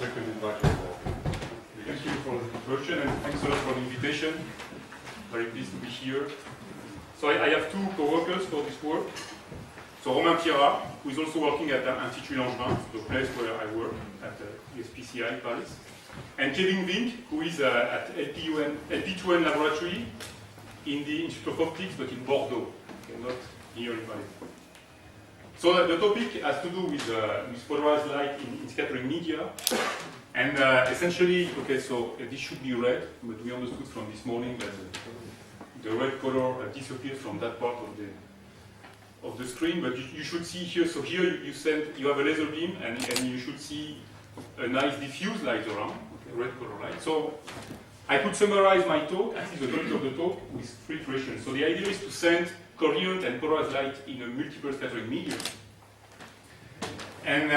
second invitation. Thank you for the introduction and thanks a lot for the invitation. Very pleased to be here. So I have two co-workers for this work. So Romain Pierrat, who is also working at Institut Langevin, the place where I work at ESPCI Paris, and Kevin Vink, who is at LP2N laboratory in the Institute of Optics, but in Bordeaux, okay, not here in Paris. So the topic has to do with polarized light in scattering media. And essentially, okay, so this should be red, but we understood from this morning that the red color disappears from that part of the screen. But you should see here. So here you have a laser beam, and you should see a nice diffuse light around, okay, red color light. So I could summarize my talk, at least the bulk of the talk, with three questions. So the idea is to send coherent and polarized light in a multiple scattering medium. And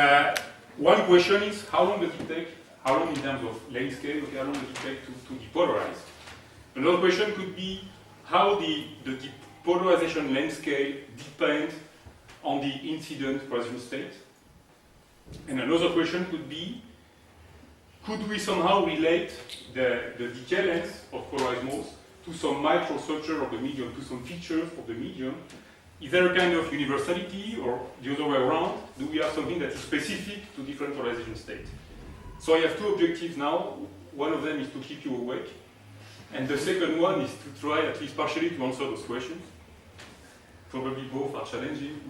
one question is, how long does it take? How long in terms of length scale? Okay, how long does it take to depolarize? Another question could be how the depolarization length scale depends on the incident polarization state. And another question could be, could we somehow relate the decay length of polarized modes to some microstructure of the medium, to some features of the medium? Is there a kind of universality, or the other way around? Do we have something that is specific to different polarization states? So I have two objectives now. One of them is to keep you awake, and the second one is to try at least partially to answer those questions. Probably both are challenging.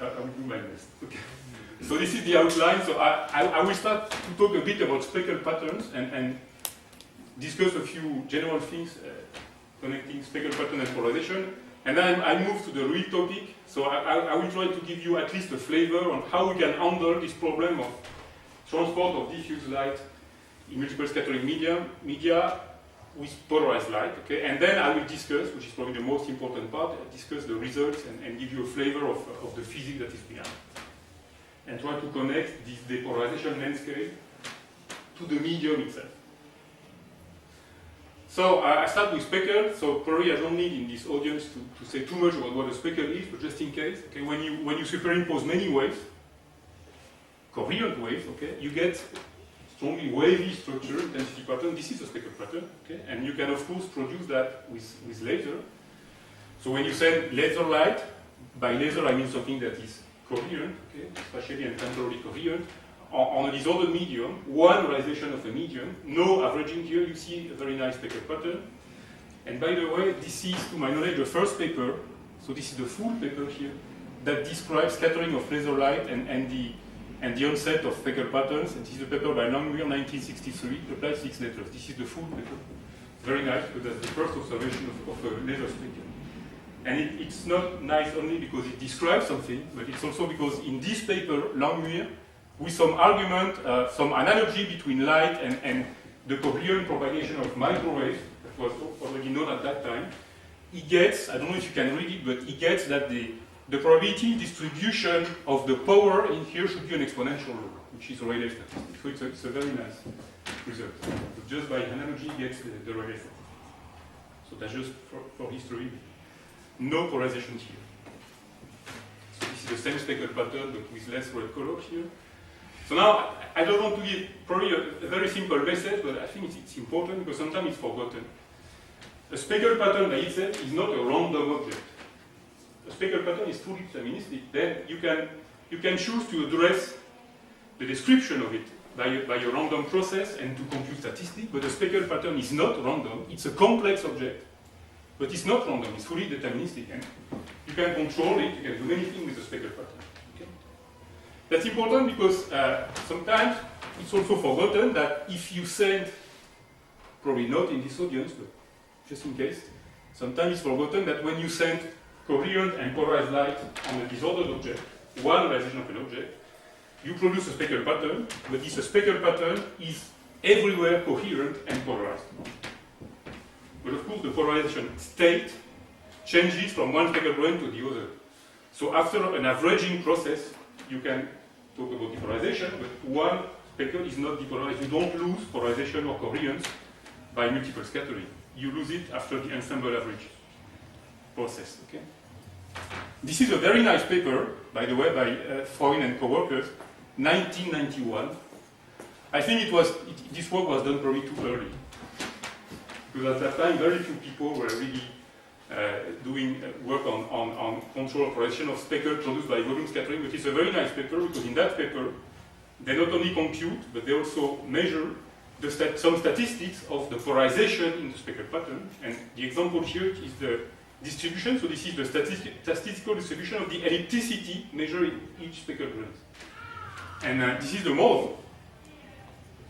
I will do my best. Okay. So this is the outline. So I will start to talk a bit about speckled patterns and discuss a few general things connecting speckled pattern and polarization. And then I move to the real topic. So I will try to give you at least a flavor on how we can handle this problem of transport of diffuse light in multiple scattering media with polarized light. Okay? And then I will discuss, which is probably the most important part, discuss the results and give you a flavor of the physics that is behind. And try to connect this depolarization landscape to the medium itself. So I start with speckle. So probably I don't need in this audience to say too much about what a speckle is, but just in case, okay, when you superimpose many waves, coherent waves, okay, you get strongly wavy structure, intensity pattern. This is a speckle pattern, okay, and you can of course produce that with laser. So when you send laser light, by laser I mean something that is coherent, okay, spatially and temporally coherent, on a disordered medium, one realization of a medium, no averaging here, you see a very nice speckle pattern. And by the way, this is, to my knowledge, the first paper, so this is the full paper here, that describes scattering of laser light and the onset of speckle patterns. And this is a paper by Langmuir, 1963, applied 6 letters. This is the full paper. Very nice, because that's the first observation of a laser speckle. And it's not nice only because it describes something, but it's also because in this paper, Langmuir, with some argument, some analogy between light and the coherent propagation of microwaves, that was already known at that time, he gets, I don't know if you can read it, but he gets that the probability distribution of the power in here should be an exponential law, which is a Rayleigh statistic. So it's a very nice result. So just by analogy, he gets the Rayleigh statistic. So that's just for history. No polarization here. So this is the same speckle pattern, but with less red color here. So now, I don't want to give probably a very simple message, but I think it's important because sometimes it's forgotten. A speckle pattern by itself is not a random object. A speckle pattern is fully deterministic. Then you can choose to address the description of it by a random process and to compute statistics, but a speckle pattern is not random. It's a complex object, but it's not random. It's fully deterministic, and you can control it. You can do many things with a speckle pattern. That's important because sometimes it's also forgotten that if you send, probably not in this audience, but just in case, sometimes it's forgotten that when you send coherent and polarized light on a disordered object, one realization of an object, you produce a speckle pattern, but this speckle pattern is everywhere coherent and polarized. But of course, the polarization state changes from one speckle point to the other. So after an averaging process, you can talk about depolarization, but one speckle is not depolarized. You don't lose polarization or coherence by multiple scattering. You lose it after the ensemble average process. Okay? This is a very nice paper, by the way, by Freund and co-workers, 1991. I think this work was done probably too early. Because at that time, very few people were really doing work on control operation of speckle produced by volume scattering, but it's a very nice paper because in that paper, they not only compute, but they also measure some statistics of the polarization in the speckle pattern. And the example here is the distribution. So this is the statistical distribution of the ellipticity measured in each speckle grain. And this is the model.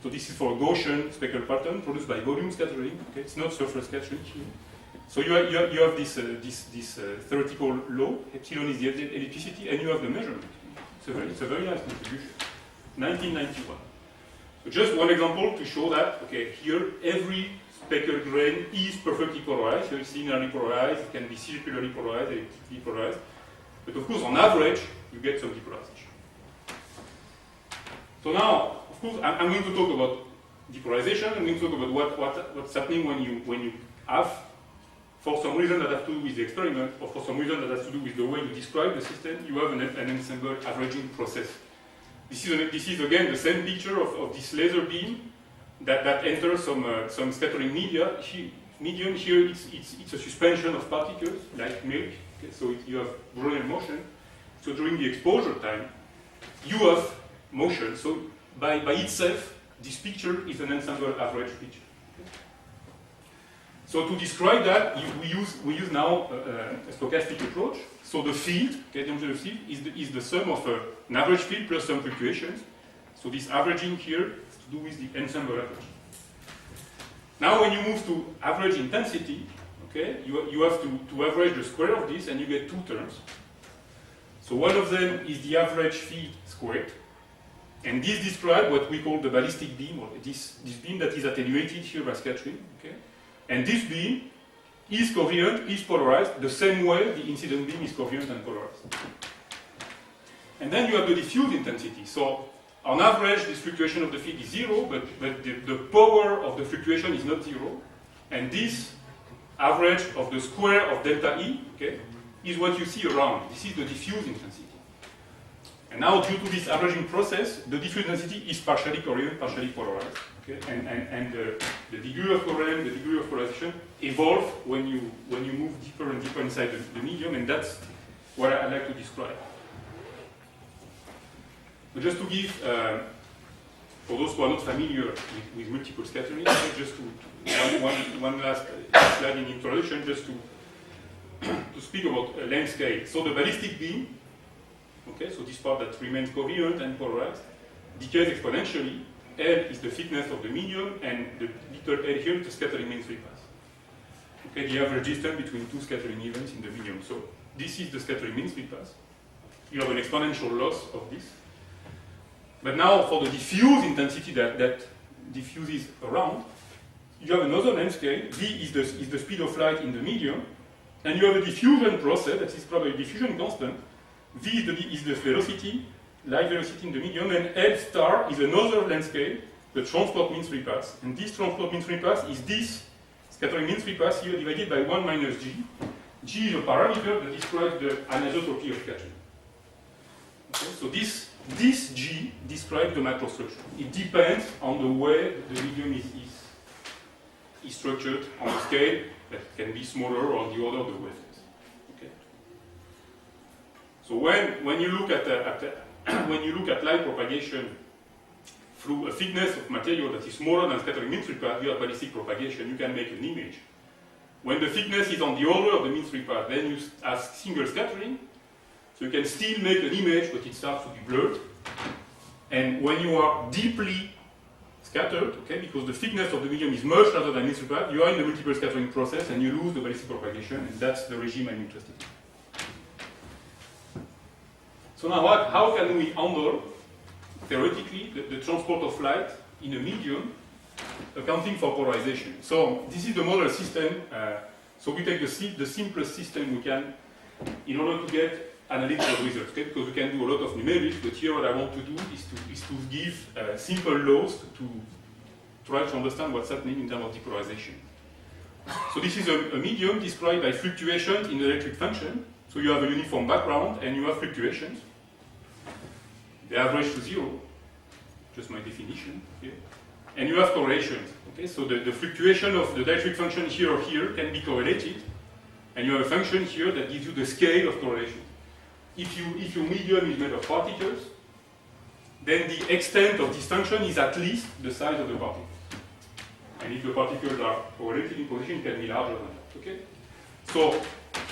So this is for a Gaussian speckle pattern produced by volume scattering. Okay, it's not surface scattering here. So you have this theoretical law. Epsilon is the ellipticity, and you have the measurement. It's a very nice contribution. 1991. So just one example to show that, okay, here every speckle grain is perfectly polarized. So it's linearly polarized, it can be circularly polarized, elliptically polarized. But of course, on average, you get some depolarization. So now, of course, I'm going to talk about depolarization. I'm going to talk about what's happening when you have, for some reason that has to do with the experiment, or for some reason that has to do with the way you describe the system, you have an ensemble averaging process. This is again the same picture of this laser beam that enters some scattering medium. Here it's a suspension of particles like milk. Okay, so you have Brunel motion. So during the exposure time, you have motion. So by itself, this picture is an ensemble average picture. Okay. So to describe that, we use now a stochastic approach. So the field, okay, the homogeneous field, is the sum of an average field plus some fluctuations. So this averaging here has to do with the ensemble average. Now when you move to average intensity, okay, you have to average the square of this, and you get two terms. So one of them is the average field squared, and this describes what we call the ballistic beam, or this beam that is attenuated here by scattering. Okay, and this beam is covariant, is polarized, the same way the incident beam is covariant and polarized. And then you have the diffuse intensity. So on average, this fluctuation of the field is zero, but the power of the fluctuation is not zero. And this average of the square of delta E, okay, is what you see around. This is the diffuse intensity. And now, due to this averaging process, the diffuse intensity is partially covariant, partially polarized. Okay? And the degree of covariance, the degree of polarization evolve when you move deeper and deeper inside the medium, and that's what I like to describe. But just to give, for those who are not familiar with multiple scattering, just one last slide in introduction, just to speak about length scale. So the ballistic beam, okay, so this part that remains covariant and polarized, decays exponentially. L is the thickness of the medium, and the little l here is the scattering mean free path. Okay, the average distance between two scattering events in the medium. So this is the scattering mean free path. You have an exponential loss of this. But now for the diffuse intensity that diffuses around, you have another length scale. V is the speed of light in the medium, and you have a diffusion process that is probably a diffusion constant. V is the velocity, light velocity in the medium, and L star is another length scale, the transport mean free path. And this transport mean free path is this scattering mean free path here divided by 1 minus G. G is a parameter that describes the anisotropy of scattering. Okay, so this G describes the macrostructure. It depends on the way the medium is structured on a scale that can be smaller or on the order of the wavelength. Okay. So when you look at when you look at light propagation through a thickness of material that is smaller than scattering mean free path, you have ballistic propagation. You can make an image. When the thickness is on the order of the mean free path, then you have single scattering. So you can still make an image, but it starts to be blurred. And when you are deeply scattered, okay, because the thickness of the medium is much larger than mean free path, you are in the multiple scattering process and you lose the ballistic propagation, and that's the regime I'm interested in. So now how can we handle, theoretically, the transport of light in a medium, accounting for polarization? So this is the model system. So we take the simplest system we can in order to get analytical results, okay? Because we can do a lot of numerics, but here what I want to do is to give simple laws to try to understand what's happening in terms of depolarization. So this is a medium described by fluctuations in the electric function. So you have a uniform background and you have fluctuations. They average to zero, just my definition. Okay? And you have correlations. Okay? So the fluctuation of the dielectric function here or here can be correlated, and you have a function here that gives you the scale of correlation. If your medium is made of particles, then the extent of this function is at least the size of the particle. And if the particles are correlated in position, it can be larger than that. Okay? So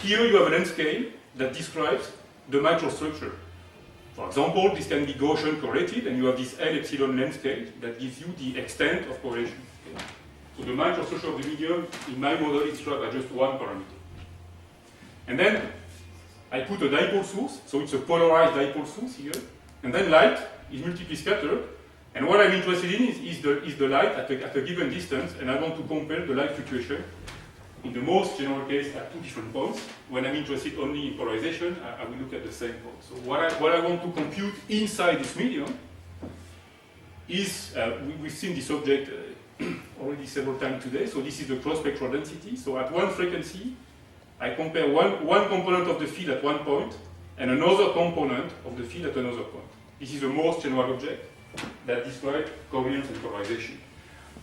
here you have a length scale that describes the microstructure. For example, this can be Gaussian correlated, and you have this L epsilon length scale that gives you the extent of correlation. Okay? So the microstructure of the medium in my model is described by just one parameter. And then I put a dipole source, so it's a polarized dipole source here, and then light is multiply scattered. And what I'm interested in is the light at a given distance, and I want to compare the light fluctuation in the most general case at two different points. When I'm interested only in polarization, I will look at the same point. So what I want to compute inside this medium is, we've seen this object already several times today, so this is the cross-spectral density. So at one frequency, I compare one component of the field at one point and another component of the field at another point. This is the most general object that describes covariance and polarization.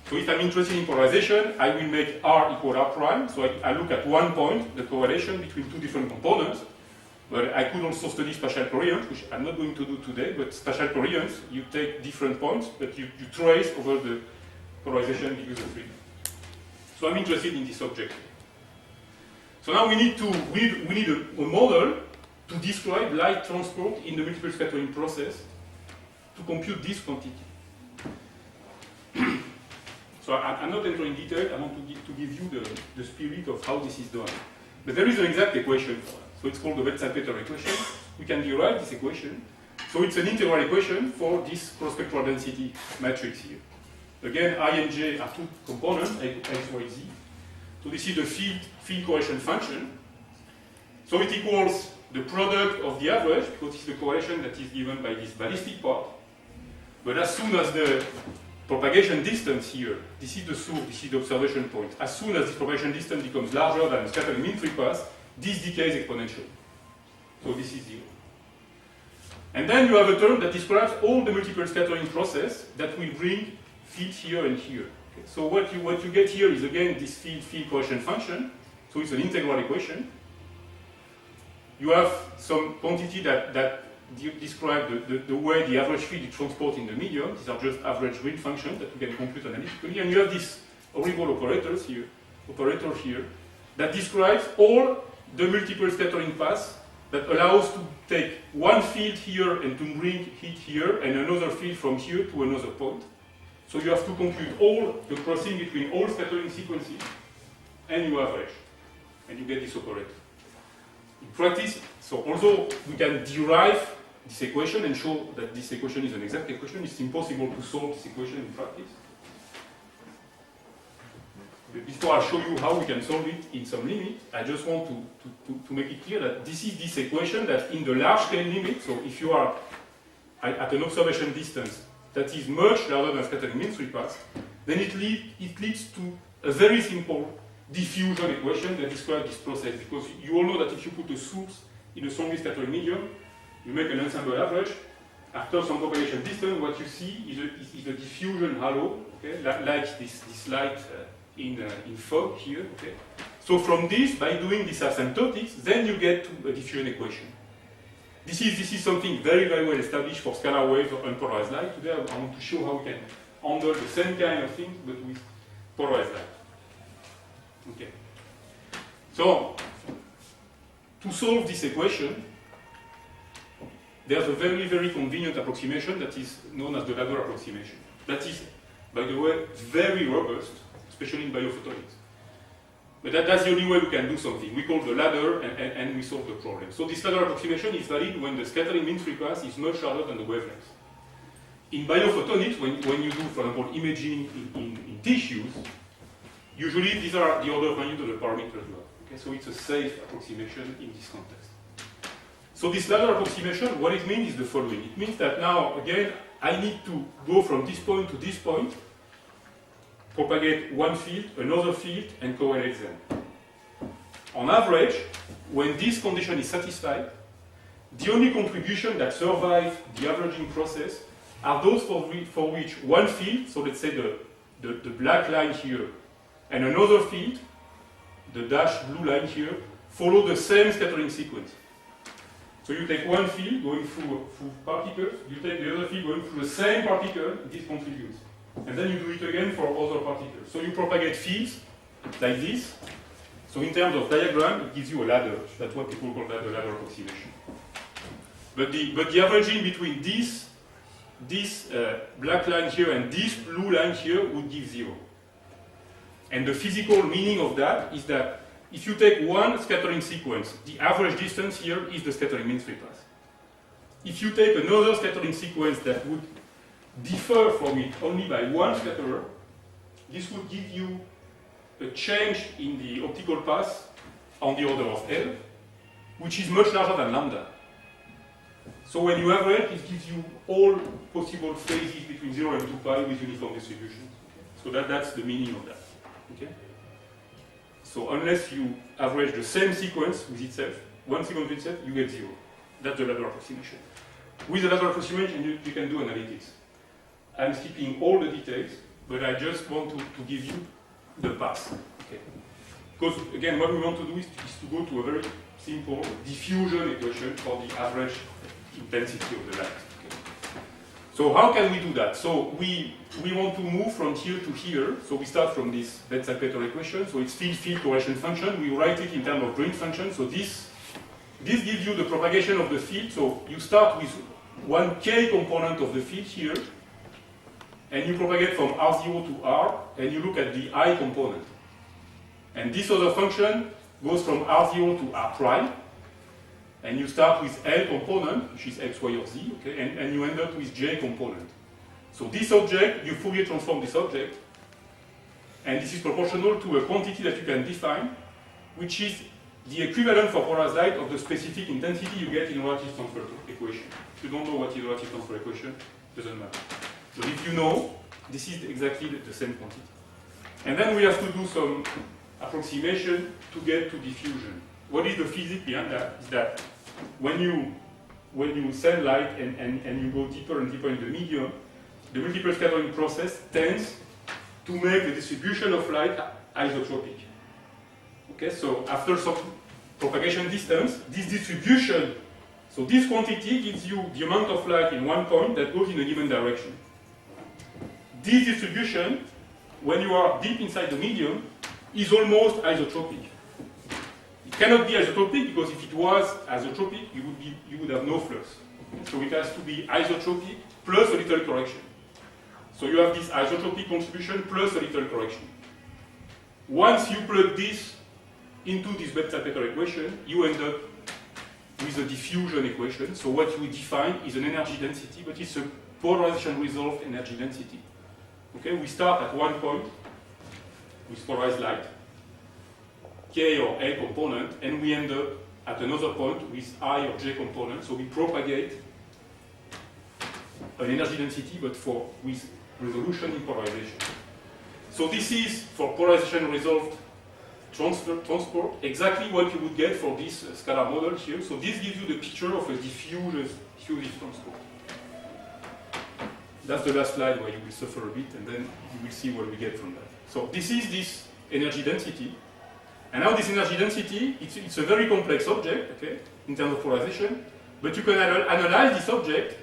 So if I'm interested in polarization, I will make R equal R prime. So I look at one point, the correlation between two different components. But I could also study spatial covariance, which I'm not going to do today, but spatial covariance, you take different points, but you trace over the polarization degrees of freedom. So I'm interested in this object. So now we need a model to describe light transport in the multiple scattering process to compute this quantity. So I'm not entering detail, I want to give you the spirit of how this is done. But there is an exact equation for that. So it's called the Betz-Salpeter equation. We can derive this equation. So it's an integral equation for this cross-spectral density matrix here. Again, I and J are two components, X, Y, Z. So this is the field correlation function. So it equals the product of the average, because it's the correlation that is given by this ballistic part. But as soon as the propagation distance here, this is the source, this is the observation point. As soon as this propagation distance becomes larger than the scattering mean-free path, this decays exponentially. So this is 0. And then you have a term that describes all the multiple scattering process that will bring fields here and here. Okay. So what you get here is again this field correlation function. So it's an integral equation. You have some quantity that describe the way the average field is transported in the medium. These are just average grid functions that you can compute analytically. And you have this horrible operator here that describes all the multiple scattering paths that allows to take one field here and to bring it here and another field from here to another point. So you have to compute all the crossing between all scattering sequences and you average. And you get this operator. In practice, so although we can derive this equation and show that this equation is an exact equation, it's impossible to solve this equation in practice. But before I show you how we can solve it in some limit, I just want to make it clear that this is this equation that in the large scale limit, so if you are at an observation distance that is much larger than scattering mean-free path, then it leads to a very simple diffusion equation that describes this process, because you all know that if you put a source in a strongly scattering medium, you make an ensemble average. After some propagation distance, what you see is a diffusion halo, okay, like this light in fog here. Okay. So from this, by doing this asymptotics, then you get to a diffusion equation. This is something very, very well established for scalar waves or unpolarized light. Today I want to show how we can handle the same kind of thing, but with polarized light. Okay. So, to solve this equation, there's a very, very convenient approximation that is known as the ladder approximation. That is, by the way, very robust, especially in biophotonics. But that's the only way we can do something. We call the ladder and we solve the problem. So this ladder approximation is valid when the scattering mean-free path is much larger than the wavelength. In biophotonics, when you do, for example, imaging in tissues, usually these are the order of magnitude of the parameters you have. Okay? So it's a safe approximation in this context. So this ladder approximation, what it means is the following. It means that now, again, I need to go from this point to this point, propagate one field, another field, and correlate them. On average, when this condition is satisfied, the only contribution that survives the averaging process are those for which one field, so let's say the black line here, and another field, the dashed blue line here, follow the same scattering sequence. So you take one field going through particles, you take the other field going through the same particle, this contributes. And then you do it again for other particles. So you propagate fields like this. So in terms of diagram, it gives you a ladder. That's what people call that the ladder approximation. But the averaging between this black line here and this blue line here would give 0. And the physical meaning of that is that if you take one scattering sequence, the average distance here is the scattering mean free path. If you take another scattering sequence that would differ from it only by one scatterer, this would give you a change in the optical path on the order of L, which is much larger than lambda. So when you average, it gives you all possible phases between 0 and 2 pi with uniform distributions. Okay? So that's the meaning of that. Okay? So unless you average the same sequence with itself, one sequence with itself, you get 0. That's the ladder approximation. With the ladder approximation, you can do analytics. I'm skipping all the details, but I just want to give you the path. Okay? Because again, what we want to do is to go to a very simple diffusion equation for the average intensity of the light. Okay? So how can we do that? So we want to move from here to here. So we start from this Betz-Salpeter equation. So it's field correlation function. We write it in terms of Green function. So this gives you the propagation of the field. So you start with one k component of the field here, and you propagate from R0 to R, and you look at the I component. And this other function goes from R0 to R prime, and you start with L component, which is X, Y, or Z, okay, and you end up with J component. So this object, you Fourier transform this object, and this is proportional to a quantity that you can define, which is the equivalent for polarized light of the specific intensity you get in relative transfer equation. If you don't know what is relative transfer equation, it doesn't matter. So if you know, this is exactly the same quantity. And then we have to do some approximation to get to diffusion. What is the physics behind that? Is that when you send light and you go deeper and deeper in the medium, the multiple scattering process tends to make the distribution of light isotropic. Okay, so after some propagation distance, this distribution, so this quantity gives you the amount of light in one point that goes in a given direction. This distribution, when you are deep inside the medium, is almost isotropic. It cannot be isotropic because if it was isotropic, you would have no flux. So it has to be isotropic plus a little correction. So you have this isotropic contribution plus a little correction. Once you plug this into this Betz-Salpeter equation, you end up with a diffusion equation. So what you define is an energy density, but it's a polarization resolved energy density. Okay, we start at one point with polarized light, K or A component, and we end up at another point with I or J component. So we propagate an energy density, but with resolution in polarization. So this is for polarization resolved transport exactly what you would get for this scalar model here. So this gives you the picture of a diffusive transport. That's the last slide where you will suffer a bit, and then you will see what we get from that. So this is this energy density. And now this energy density, it's a very complex object, okay, in terms of polarization, but you can analyze this object,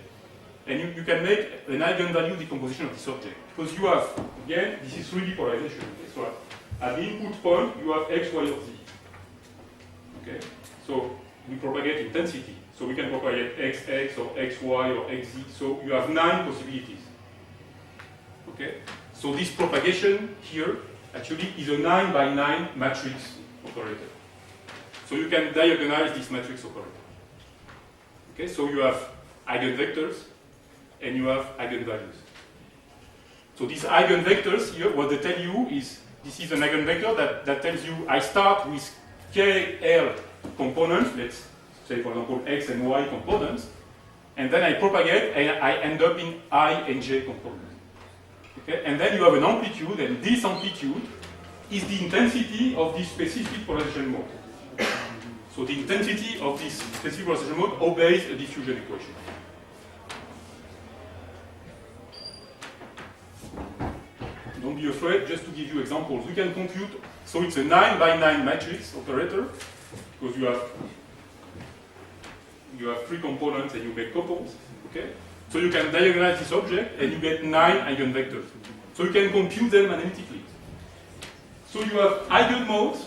and you can make an eigenvalue decomposition of this object. Because you have, again, this is 3D polarization. Okay? So at the input point, you have X, Y, or Z. Okay? So we propagate intensity. So we can propagate XX or XY or XZ. So you have 9 possibilities. Okay? So this propagation here actually is a 9 by 9 matrix operator. So you can diagonalize this matrix operator. Okay? So you have eigenvectors and you have eigenvalues. So these eigenvectors here, what they tell you is this is an eigenvector that tells you I start with KL components, let's say for example X and Y components, and then I propagate and I end up in I and J components. Okay? And then you have an amplitude, and this amplitude is the intensity of this specific polarization mode. So the intensity of this specific polarization mode obeys a diffusion equation. be afraid, just to give you examples. We can compute, so it's a 9 by 9 matrix operator, because you have 3 components and you make couples, okay? So you can diagonalize this object and you get 9 eigenvectors. So you can compute them analytically. So you have eigenmodes,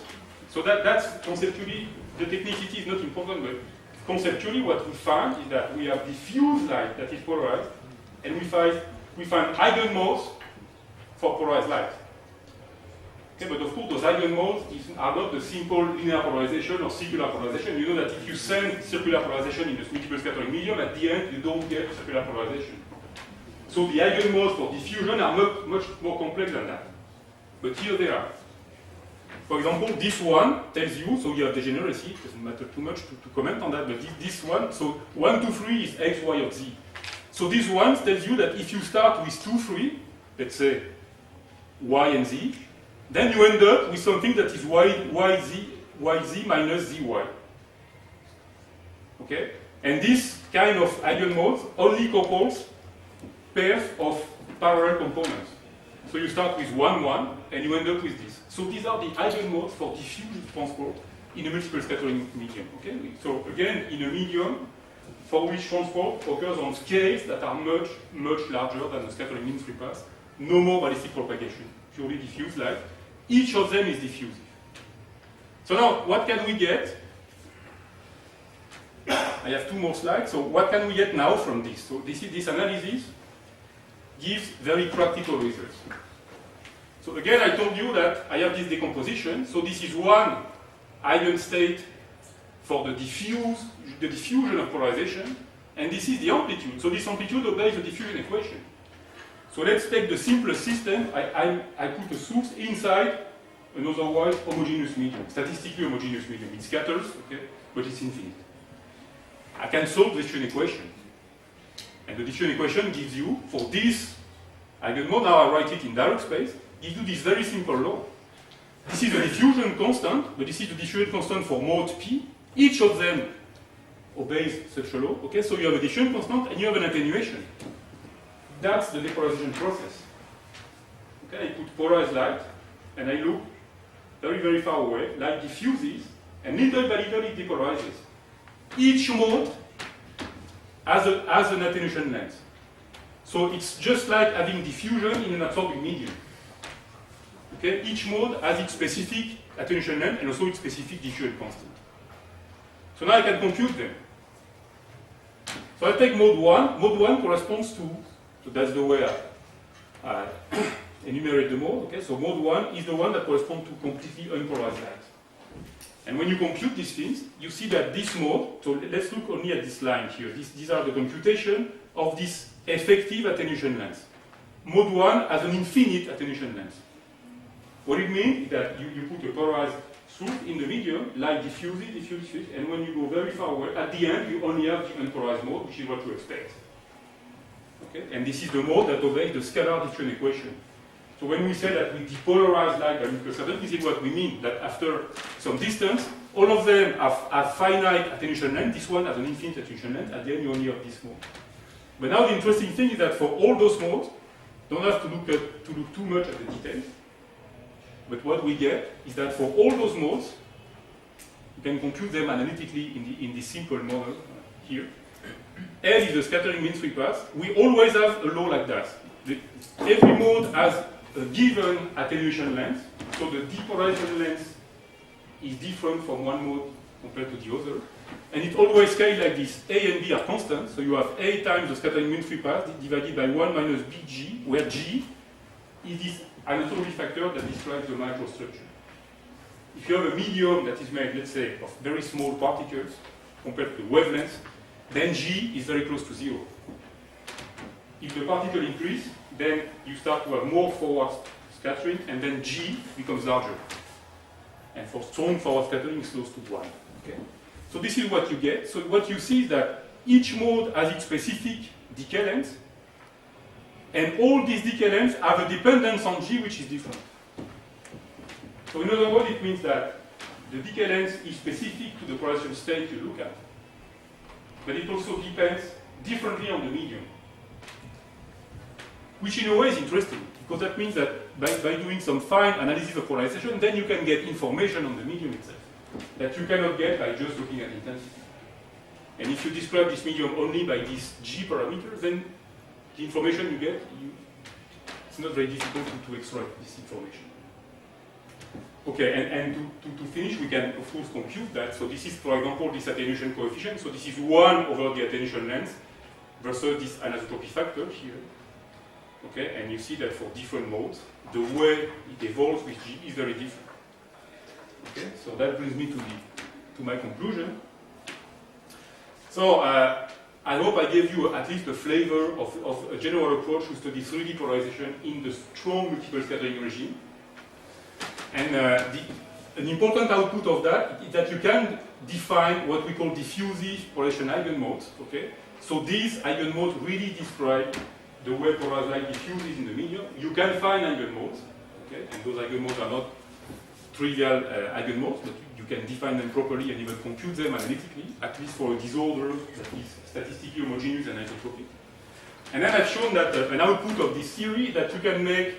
so that's conceptually, the technicity is not important, but conceptually what we find is that we have diffuse light that is polarized, and we find eigenmodes for polarized light. Okay, but of course those eigenmodes are not a simple linear polarization or circular polarization. You know that if you send circular polarization in a multiple scattering medium, at the end you don't get circular polarization. So the eigenmodes for diffusion are much more complex than that. But here they are. For example, this one tells you, so you have degeneracy, it doesn't matter too much to comment on that, but this one, so 1, 2, 3 is x, y, or z. So this one tells you that if you start with 2, 3, let's say y and z, then you end up with something that is yz minus zy. Okay? And this kind of eigenmodes only couples pairs of parallel components. So you start with 1, 1, and you end up with this. So these are the eigenmodes for diffuse transport in a multiple scattering medium. Okay? So again, in a medium for which transport occurs on scales that are much larger than the scattering mean free path, no more ballistic propagation, purely diffuse light. Each of them is diffusive. So now, what can we get? I have 2 more slides. So what can we get now from this? So this analysis gives very practical results. So again, I told you that I have this decomposition. So this is one eigenstate for the diffusion of polarization, and this is the amplitude. So this amplitude obeys the diffusion equation. So let's take the simplest system. I put a source inside an otherwise homogeneous medium, statistically homogeneous medium. It scatters, okay, but it's infinite. I can solve the diffusion equation. And the diffusion equation gives you, for this eigenmode, now I write it in direct space, gives you this very simple law. This is the diffusion constant, but this is the diffusion constant for mode P. Each of them obeys such a law. Okay, so you have a diffusion constant and you have an attenuation. That's the depolarization process. Okay, I put polarized light and I look very far away. Light diffuses and little by little it depolarizes. Each mode has an attenuation length. So it's just like having diffusion in an absorbing medium. Okay, each mode has its specific attenuation length and also its specific diffusion constant. So now I can compute them. So I take mode 1. Mode 1 corresponds to, so that's the way I enumerate the mode. Okay, so mode 1 is the one that corresponds to completely unpolarized light. And when you compute these things, you see that this mode, so let's look only at this line here. These are the computation of this effective attenuation length. Mode 1 has an infinite attenuation length. What it means is that you put a polarized source in the medium, light diffuses, and when you go very far away, at the end you only have the unpolarized mode, which is what you expect. Okay? And this is the mode that obeys the scalar diffusion equation. So when we say that we depolarize light by multiple scattering, this is what we mean, that after some distance, all of them have finite attenuation length. This one has an infinite attenuation length. At the end, you only have this mode. But now the interesting thing is that for all those modes, don't have to look too much at the details. But what we get is that for all those modes, you can compute them analytically in this simple model here. L is the scattering mean free path. We always have a law like that. Every mode has a given attenuation length, so the depolarization length is different from one mode compared to the other. And it always scales like this. A and B are constant, so you have A times the scattering mean free path divided by 1 minus BG, where G is this anatomy factor that describes the microstructure. If you have a medium that is made, let's say, of very small particles compared to the wavelength, then G is very close to 0. If the particle increase, then you start to have more forward scattering, and then G becomes larger. And for strong forward scattering, it's close to 1. Okay? So this is what you get. So what you see is that each mode has its specific decay length, and all these decay lengths have a dependence on G which is different. So in other words, it means that the decay length is specific to the polarization state you look at, but it also depends differently on the medium. Which in a way is interesting, because that means that by doing some fine analysis of polarization, then you can get information on the medium itself that you cannot get by just looking at intensity. And if you describe this medium only by these G parameters, then the information you get, it's not very difficult to extract this information. Okay, and to finish, we can of course compute that. So this is, for example, this attenuation coefficient. So this is 1 over the attenuation length versus this anisotropy factor here. Okay, and you see that for different modes, the way it evolves with G is very different. Okay, so that brings me to my conclusion. So I hope I gave you at least a flavor of a general approach to study 3D polarization in the strong multiple scattering regime. And an important output of that is that you can define what we call diffusive polarization eigenmodes. Okay, so these eigenmodes really describe the way polarized light diffuses in the medium. You can find eigenmodes, okay, and those eigenmodes are not trivial eigenmodes, but you can define them properly and even compute them analytically, at least for a disorder that is statistically homogeneous and isotropic. And then I've shown that an output of this theory that you can make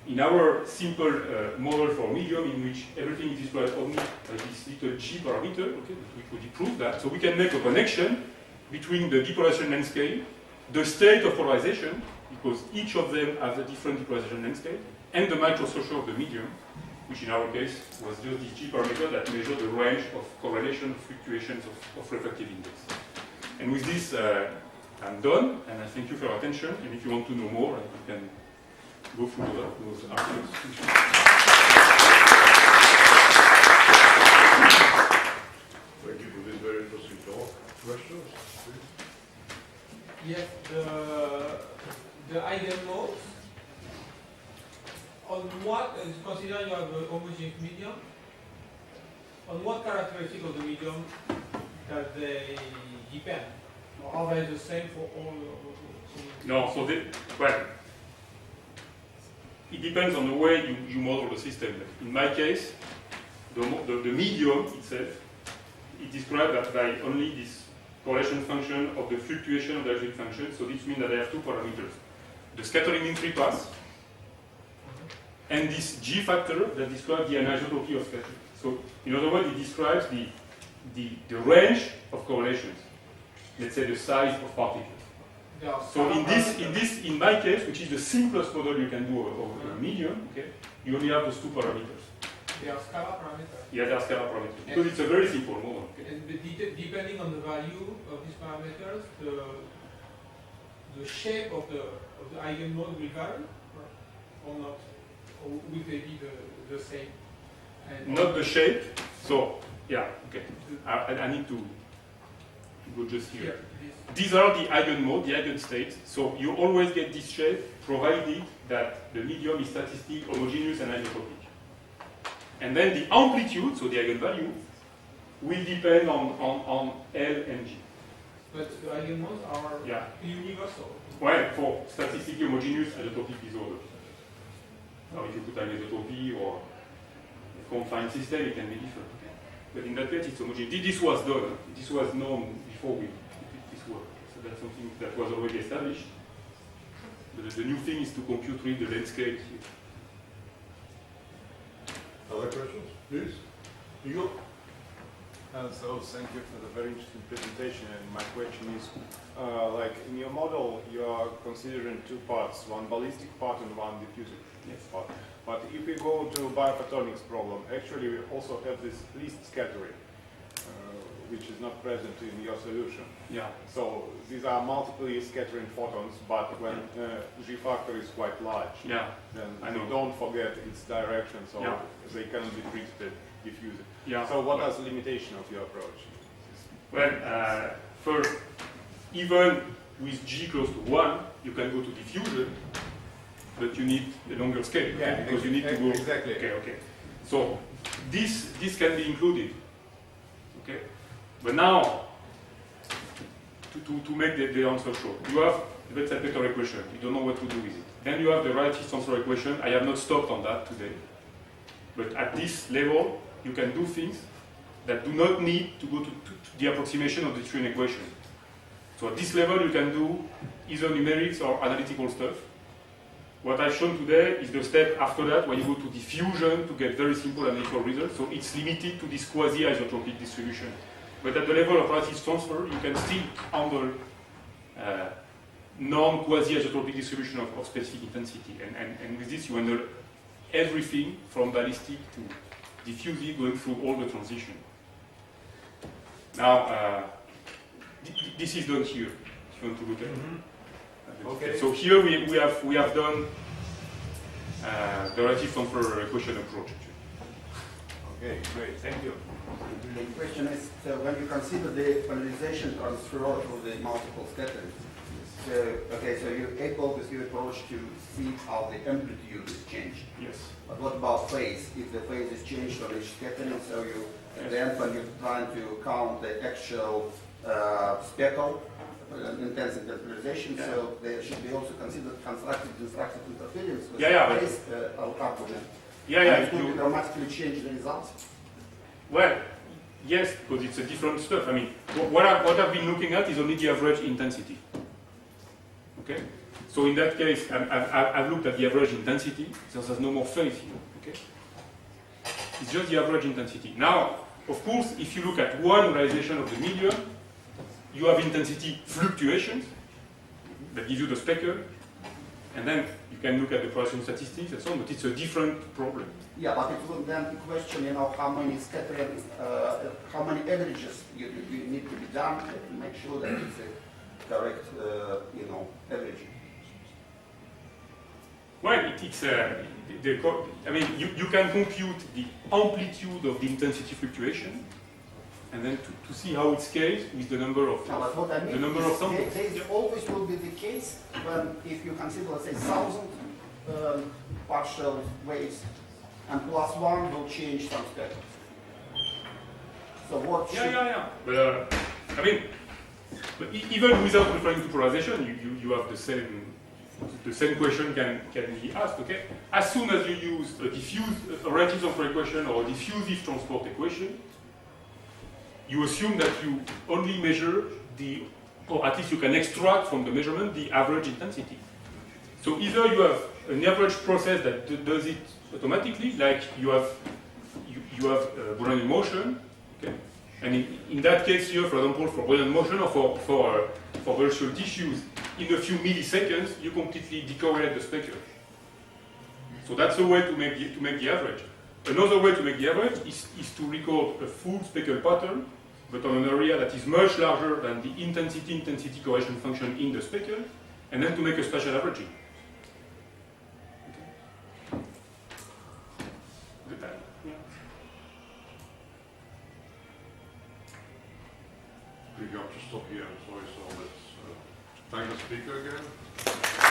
in our simple model for medium, in which everything is described only by this little G parameter, okay, we could prove that. So we can make a connection between the depolarization length scale, the state of polarization, because each of them has a different depolarization length scale, and the microstructure of the medium, which in our case was just this G parameter that measured the range of correlation fluctuations of refractive index. And with this, I'm done, and I thank you for your attention. And if you want to know more, you can go through those articles. Thank you for this very interesting talk. Questions, please? Yes, the eigenmodes, on what, consider you have a homogeneous medium, on what characteristic of the medium that they depend? Or are they the same for all? No, so well, it depends on the way you model the system. In my case, the medium itself is described by only this correlation function of the fluctuation of the algebraic function. So this means that I have two parameters: the scattering mean free path and this G factor that describes the anisotropy of scattering. So in other words, it describes the range of correlations. Let's say the size of particles. So in my case, which is the simplest model you can do of a medium, okay, you only have those two parameters. They are scalar parameters. Yeah, they are scalar parameters. Because it's a very simple model. Okay? And depending on the value of these parameters, the shape of the eigenmode will vary or not? Or will they be the same? And not the shape. So, yeah, okay. I need to go just here. These are the eigenmodes, the eigenstates. So you always get this shape provided that the medium is statistically homogeneous and isotropic. And then the amplitude, so the eigenvalue, will depend on L and G. But the eigenmodes are universal. Well, for statistically homogeneous isotropic disorders. Now, if you put anisotropy or a confined system, it can be different. Okay? But in that case, it's homogeneous. This was done. This was known before we did this work. So that's something that was already established. But the new thing is to compute really the landscape here. Other questions, please? Igor? So thank you for the very interesting presentation. And my question is, like in your model, you are considering two parts, one ballistic part and one diffusive part. But if we go to biophotonics problem, actually we also have this least scattering, which is not present in your solution. Yeah. So these are multiply scattering photons, but when G factor is quite large, then you don't forget its direction, so they cannot be treated diffusive. Yeah. So what is the limitation of your approach? Well, first, even with G close to 1, you can go to diffusion, but you need a longer scale, okay? Because you need to go... Exactly. Okay. So this can be included, okay? But now, to make the answer short, you have the Bethe-Peter equation. You don't know what to do with it. Then you have the right transfer equation. I have not stopped on that today. But at this level, you can do things that do not need to go to the approximation of the train equation. So at this level, you can do either numerics or analytical stuff. what I've shown today is the step after that, where you go to diffusion to get very simple analytical results. So it's limited to this quasi-isotropic distribution. But at the level of lattice transfer, you can still handle non-quasi-isotropic distribution of specific intensity. And with this, you handle everything from ballistic to diffusive, going through all the transition. Now, this is done here, if you want to look at it. Okay. So here we have done the relative transfer equation approach. Okay, great, thank you. The question is, so when you consider the polarization transfer of the multiple scatterings, so, okay, so you're able with your approach to see how the amplitude is changed. Yes. But what about phase? If the phase is changed on each scattering, so you, at the end when you're trying to count the actual speckle, intensity and polarization, so they should be also considered constructive, destructive interference with but- phase argument. Yeah, And it you- will dramatically change the results. Well, yes, because it's a different stuff. I mean, what I've been looking at is only the average intensity. Okay? So in that case, I've looked at the average intensity, so there's no more phase here. Okay? It's just the average intensity. Now, of course, if you look at one realization of the medium, you have intensity fluctuations that give you the speckle, and then you can look at the Poisson statistics and so on, but it's a different problem. Yeah, but it will then question, how many scatterings, how many averages you need to be done to make sure that it's a correct, averaging. Well, I mean, you can compute the amplitude of the intensity fluctuation, and then to see how it scales with the number of No, but what I mean the number is of samples. there always will be the case when if you consider, let's say, 1,000 partial waves, and plus one will change some speckles. So what should... Yeah. But I mean, even without referring to polarization, you have the same question can be asked. Okay, as soon as you use a relative transfer equation or a diffusive transport equation, you assume that you only measure or at least you can extract from the measurement the average intensity. So either you have an average process that does it automatically, like you have Brownian motion, okay? And in that case here, for example, for Brownian motion or for virtual tissues, in a few milliseconds, you completely decorrelate the speckle. So that's a way to make the average. Another way to make the average is to record a full speckle pattern, but on an area that is much larger than the intensity correlation function in the speckle, and then to make a spatial averaging. Okay. Yeah. We have to stop here, I'm sorry, so let's thank the speaker again.